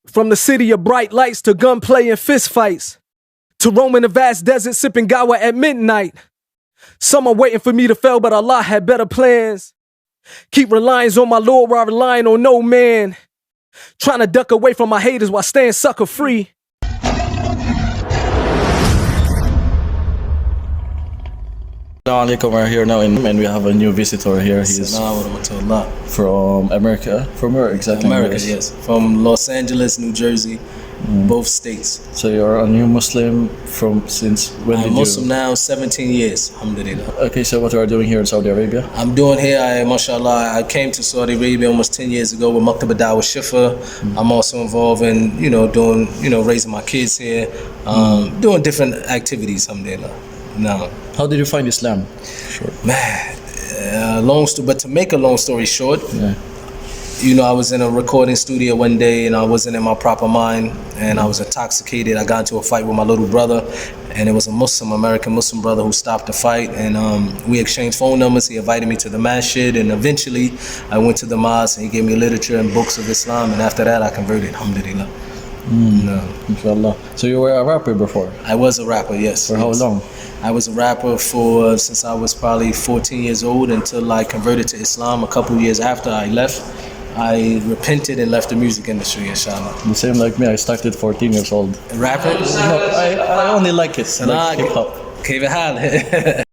From the city of bright lights to gunplay and fistfights, to roaming the vast desert sipping gawa at midnight. Some are waiting for me to fail, but Allah had better plans. Keep relying on my Lord while relying on no man. Trying to duck away from my haters while staying sucker free. Assalamu alaikum, we're here now and we have a new visitor here. He's from America. From where exactly? America, yes. From Los Angeles, New Jersey, both states. So you're a new Muslim since when did you? I'm Muslim now, 17 years, alhamdulillah. Okay, so what are you doing here in Saudi Arabia? I'm doing here, mashallah, I came to Saudi Arabia almost 10 years ago with Mutah Dawah Shifa. I'm also involved in, doing, raising my kids here, doing different activities, alhamdulillah. Now, how did you find Islam? Sure. Man, but to make a long story short, I was in a recording studio one day and I wasn't in my proper mind and I was intoxicated. I got into a fight with my little brother and it was a American Muslim brother who stopped the fight, and we exchanged phone numbers. He invited me to the masjid and eventually I went to the mosque and he gave me literature and books of Islam, and after that I converted, alhamdulillah. Inshallah. So you were a rapper before? I was a rapper, yes. For how long? I was a rapper since I was probably 14 years old until I converted to Islam. A couple years after I left, I repented and left the music industry, inshallah. The same like me, I started 14 years old. Rapping? No, I only like it, like hip hop. كيف حال؟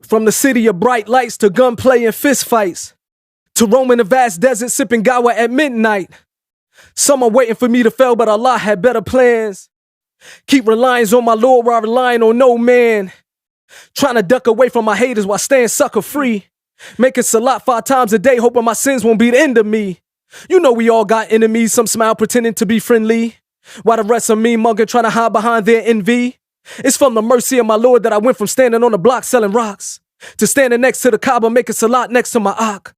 From the city of bright lights to gunplay and fistfights, to roaming the vast desert sipping gawa at midnight. Some are waiting for me to fail, but Allah had better plans. Keep relying on my Lord while relying on no man. Trying to duck away from my haters while staying sucker free. Making salat 5 times a day, hoping my sins won't be the end of me. You know we all got enemies, some smile pretending to be friendly, while the rest of me mugging trying to hide behind their envy. It's from the mercy of my Lord that I went from standing on the block selling rocks to standing next to the Kaaba making salat next to my Ak.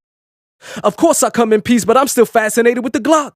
Of course I come in peace, but I'm still fascinated with the Glock.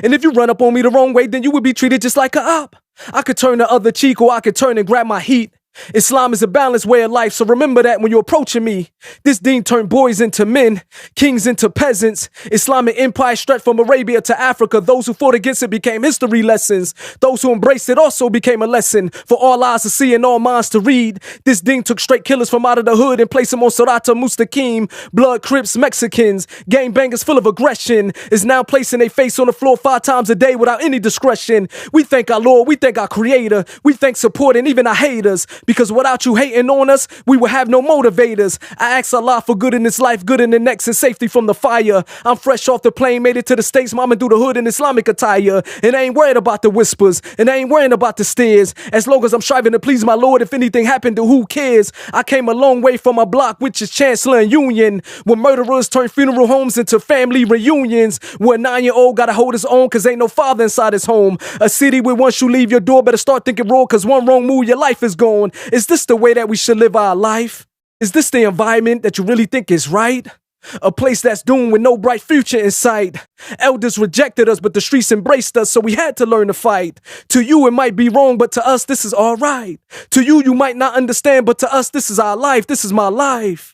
And if you run up on me the wrong way, then you would be treated just like a op. I could turn the other cheek or I could turn and grab my heat. Islam is a balanced way of life, so remember that when you're approaching me. This deen turned boys into men, kings into peasants. Islamic empire stretched from Arabia to Africa. Those who fought against it became history lessons. Those who embraced it also became a lesson for all eyes to see and all minds to read. This deen took straight killers from out of the hood and placed them on Sirata Mustaqim. Blood Crips, Mexicans, gangbangers full of aggression is now placing their face on the floor 5 times a day without any discretion. We thank our Lord, we thank our Creator, we thank supporting even our haters. Because without you hating on us, we will have no motivators. I ask Allah for good in this life, good in the next, and safety from the fire. I'm fresh off the plane, made it to the States, mama through the hood in Islamic attire. And I ain't worried about the whispers, and I ain't worrying about the stares. As long as I'm striving to please my Lord, if anything happened to who cares? I came a long way from my block, which is Chancellor and Union, where murderers turn funeral homes into family reunions, where a 9-year-old gotta hold his own cause ain't no father inside his home. A city where once you leave your door, better start thinking raw, cause one wrong move, your life is gone. Is this the way that we should live our life? Is this the environment that you really think is right? A place that's doomed with no bright future in sight. Elders rejected us, but the streets embraced us, so we had to learn to fight. To you, it might be wrong, but to us, this is all right. To you, you might not understand, but to us, this is our life. This is my life.